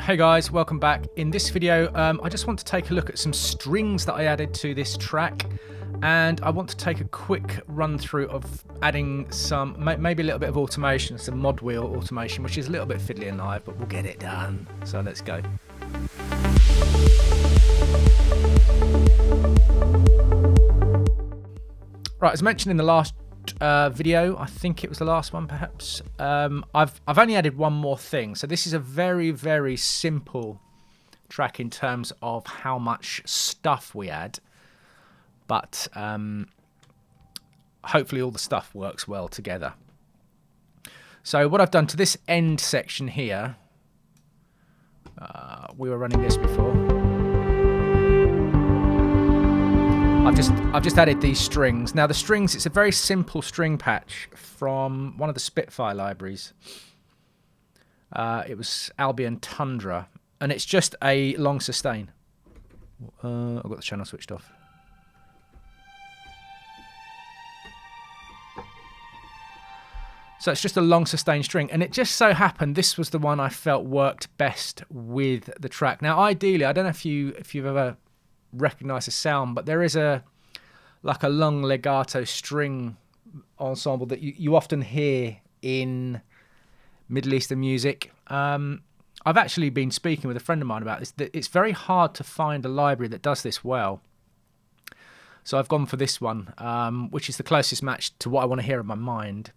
Hey guys, welcome back. In this video, I just want to take a look at some strings that I added to this track, and I want to take a quick run through of adding some, maybe a little bit of automation, some mod wheel automation, which is a little bit fiddly and live, but we'll get it done. So let's go. Right, as mentioned in the last video, I think it was the last one perhaps, I've only added one more thing. So this is a very simple track in terms of how much stuff we add, but hopefully all the stuff works well together. So what I've done to this end section here, we were running this before. I've just added these strings. Now the strings, it's a very simple string patch from one of the Spitfire libraries. It was Albion Tundra, and it's just a long sustain. I've got the channel switched off. So it's just a long sustain string, and it just so happened this was the one I felt worked best with the track. Now ideally, I don't know if you've ever recognize the sound, but there is like a long legato string ensemble that you often hear in Middle Eastern music. I've actually been speaking with a friend of mine about this, that it's very hard to find a library that does this well. So I've gone for this one, which is the closest match to what I want to hear in my mind.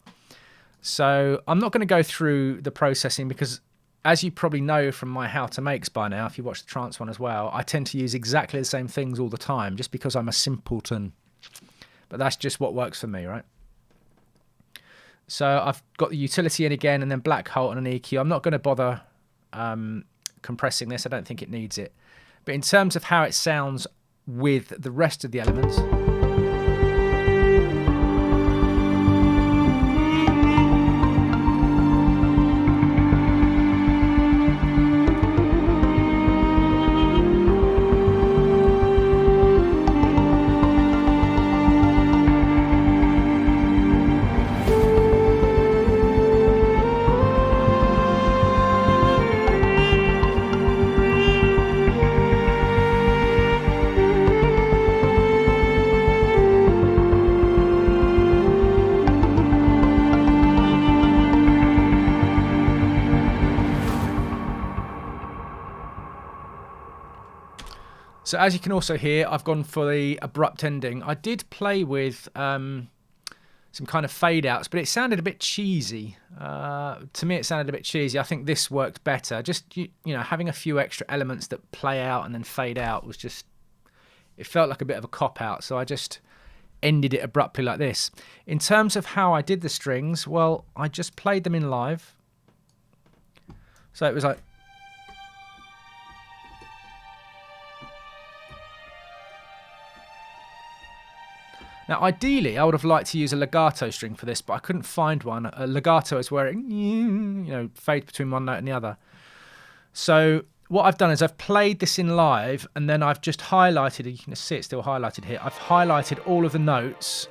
So I'm not going to go through the processing because, as you probably know from my how to makes by now, if you watch the trance one as well, I tend to use exactly the same things all the time just because I'm a simpleton. But that's just what works for me, right? So I've got the utility in again, and then black hole and an EQ. I'm not going to bother compressing this. I don't think it needs it. But in terms of how it sounds with the rest of the elements, so as you can also hear, I've gone for the abrupt ending. I did play with some kind of fade outs, but it sounded a bit cheesy. To me, it sounded a bit cheesy. I think this worked better. Just, you know, having a few extra elements that play out and then fade out was just, it felt like a bit of a cop out. So I just ended it abruptly like this. In terms of how I did the strings, well, I just played them in live. So it was like, now, ideally, I would have liked to use a legato string for this, but I couldn't find one. A legato is where it, fades between one note and the other. So what I've done is I've played this in live, and then I've just highlighted, you can see it's still highlighted here. I've highlighted all of the notes,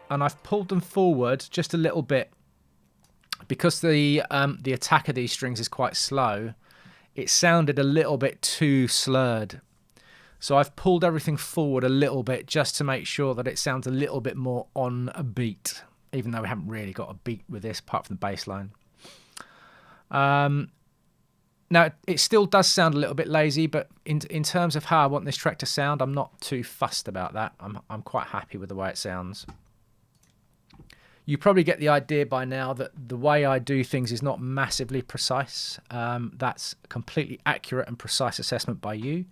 and I've pulled them forward just a little bit. Because the attack of these strings is quite slow, it sounded a little bit too slurred. So I've pulled everything forward a little bit just to make sure that it sounds a little bit more on a beat, even though we haven't really got a beat with this apart from the bass line. Now, it still does sound a little bit lazy, but in terms of how I want this track to sound, I'm not too fussed about that. I'm quite happy with the way it sounds. You probably get the idea by now that the way I do things is not massively precise. That's a completely accurate and precise assessment by you.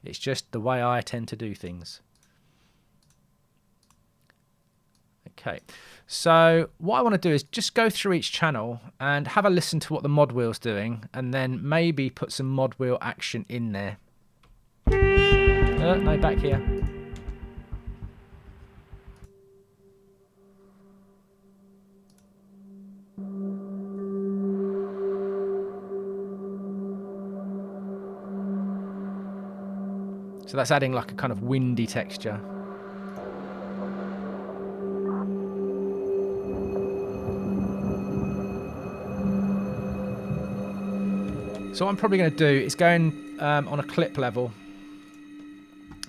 It's just the way I tend to do things. Okay, so what I want to do is just go through each channel and have a listen to what the mod wheel's doing, and then maybe put some mod wheel action in there. No, back here. So that's adding like a kind of windy texture. So what I'm probably going to do is go in on a clip level.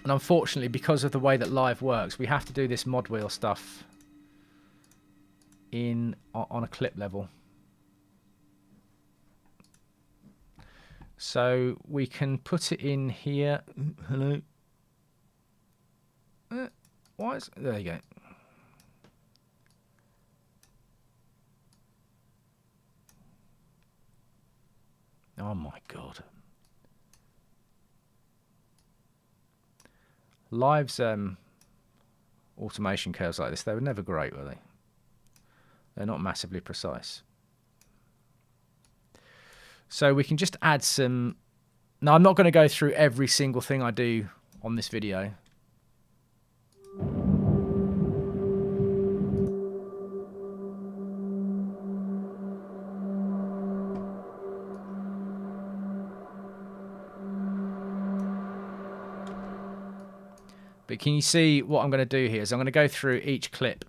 And unfortunately, because of the way that live works, we have to do this mod wheel stuff on a clip level. So we can put it in here. Hello. Why is there you go. Oh my god. Live's automation curves like this, they were never great, were they? They're not massively precise. So we can just add some... Now, I'm not going to go through every single thing I do on this video. But can you see what I'm going to do here is I'm going to go through each clip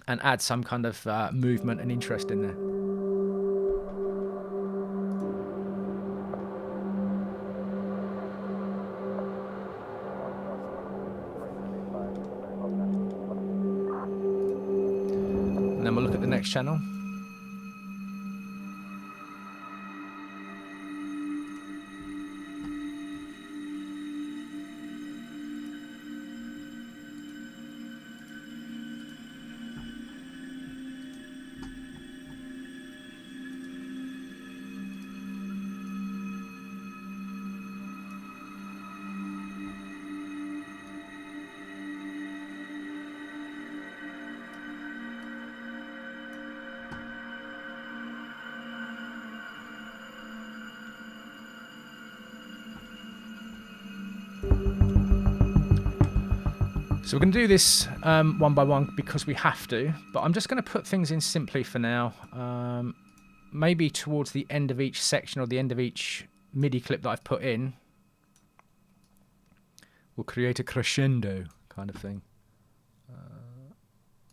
and add some kind of movement and interest in there. And then we'll look at the next channel. So we're going to do this one by one because we have to, but I'm just going to put things in simply for now. Maybe towards the end of each section or the end of each MIDI clip that I've put in, we'll create a crescendo kind of thing.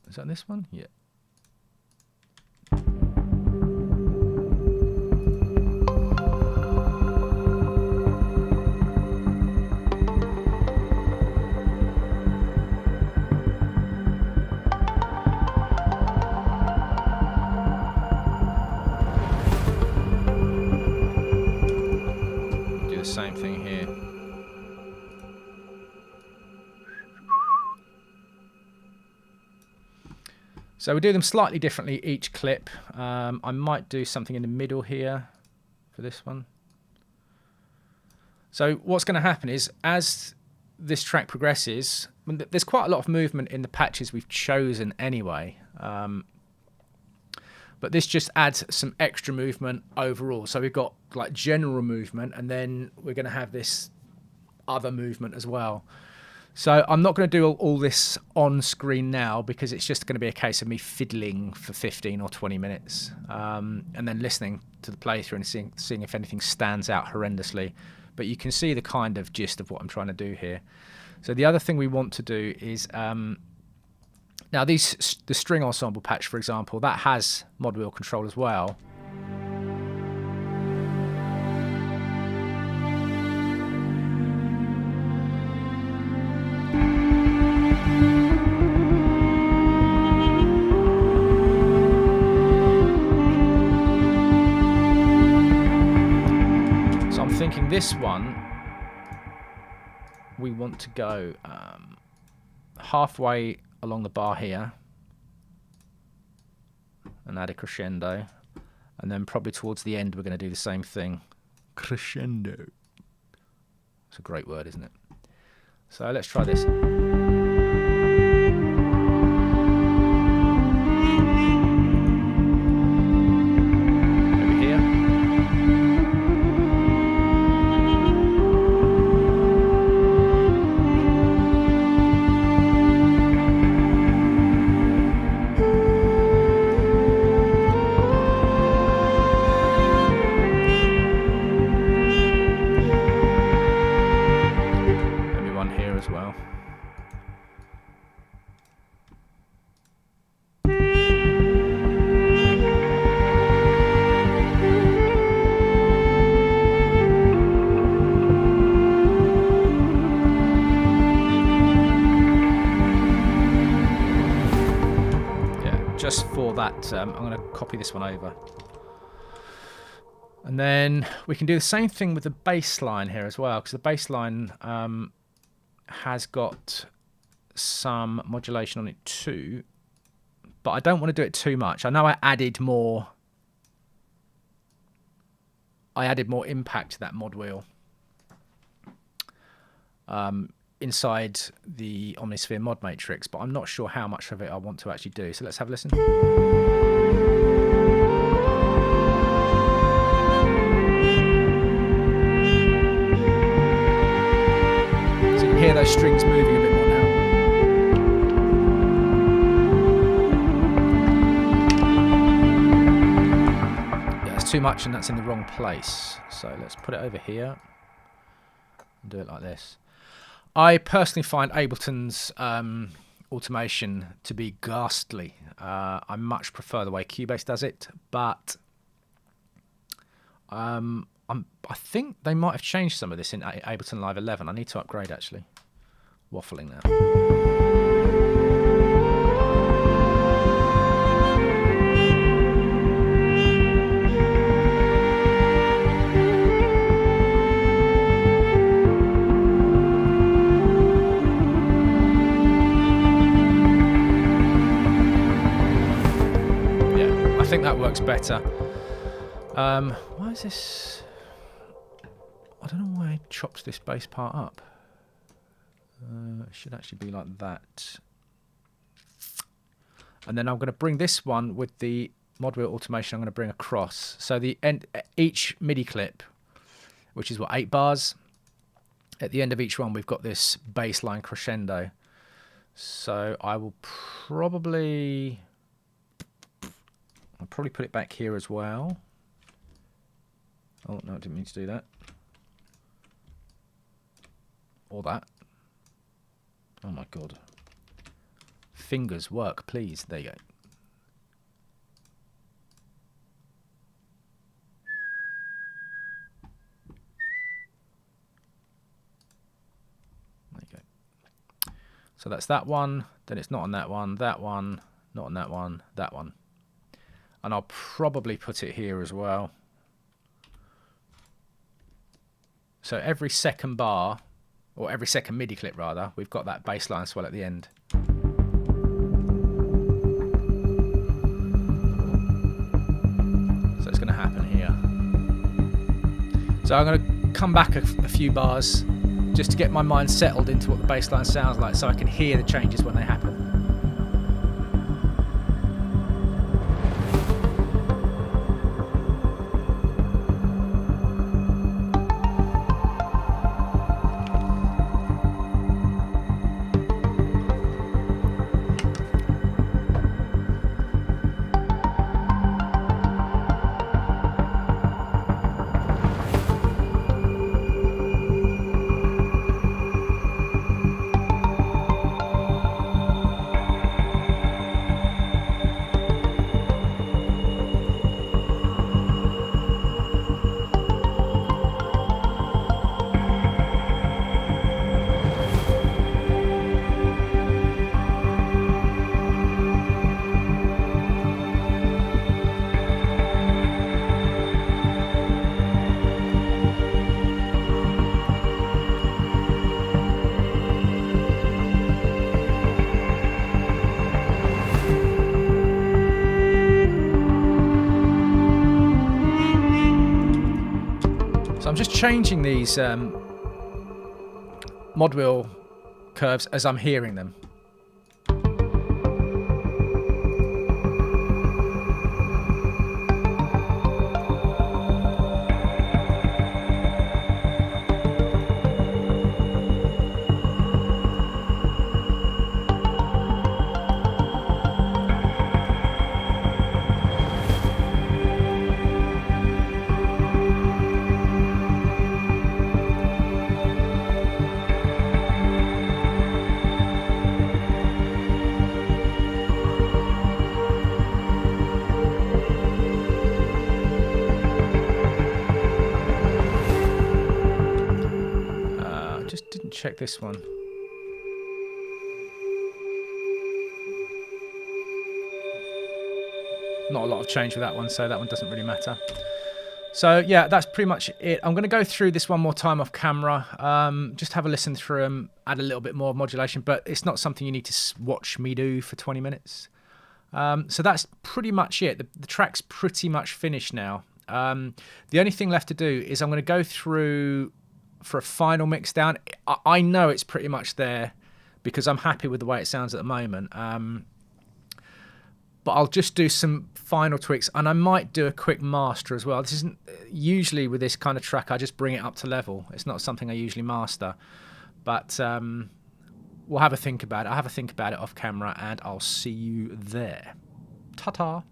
Is that this one? Yeah. Same thing here. So we do them slightly differently each clip. I might do something in the middle here for this one. So what's going to happen is as this track progresses, there's quite a lot of movement in the patches we've chosen anyway. But this just adds some extra movement overall. So we've got like general movement, and then we're going to have this other movement as well. So I'm not going to do all this on screen now because it's just going to be a case of me fiddling for 15 or 20 minutes and then listening to the playthrough and seeing if anything stands out horrendously. But you can see the kind of gist of what I'm trying to do here. So the other thing we want to do is... now, the string ensemble patch, for example, that has mod wheel control as well. So I'm thinking this one, we want to go halfway along the bar here and add a crescendo, and then probably towards the end we're going to do the same thing. Crescendo. It's a great word, isn't it? So let's try this. Over here. As well. that, I'm going to copy this one over. And then we can do the same thing with the bass line here as well, because the bass line has got some modulation on it too. But I don't want to do it too much. I know I added more impact to that mod wheel inside the Omnisphere mod matrix, but I'm not sure how much of it I want to actually do. So let's have a listen. So you can hear those strings moving a bit more now. Yeah, it's too much and that's in the wrong place. So let's put it over here and do it like this. I personally find Ableton's automation to be ghastly. I much prefer the way Cubase does it, but I think they might have changed some of this in Ableton Live 11. I need to upgrade actually. Waffling now. I think that works better. Why is this? I don't know why I chopped this bass part up. It should actually be like that. And then I'm going to bring this one with the mod wheel automation. I'm going to bring across. So the each MIDI clip, which is what, 8 bars. At the end of each one, we've got this bass line crescendo. So I will probably. I'll probably put it back here as well. Oh, no, I didn't mean to do that. Or that. Oh my God. Fingers work, please. There you go. There you go. So that's that one. Then it's not on that one, not on that one, that one. And I'll probably put it here as well. So every second bar, or every second MIDI clip rather, we've got that bass line swell at the end. So it's going to happen here. So I'm going to come back a few bars just to get my mind settled into what the bass line sounds like so I can hear the changes when they happen. So I'm just changing these mod wheel curves as I'm hearing them. Check this one. Not a lot of change with that one, so that one doesn't really matter. So yeah, that's pretty much it. I'm going to go through this one more time off camera, just have a listen through them, add a little bit more modulation, but it's not something you need to watch me do for 20 minutes. So that's pretty much it. The track's pretty much finished now. The only thing left to do is I'm going to go through for a final mix down. I know it's pretty much there because I'm happy with the way it sounds at the moment. But I'll just do some final tweaks, and I might do a quick master as well. This isn't usually with this kind of track, I just bring it up to level. It's not something I usually master, but we'll have a think about it. I'll have a think about it off camera, and I'll see you there. Ta-ta.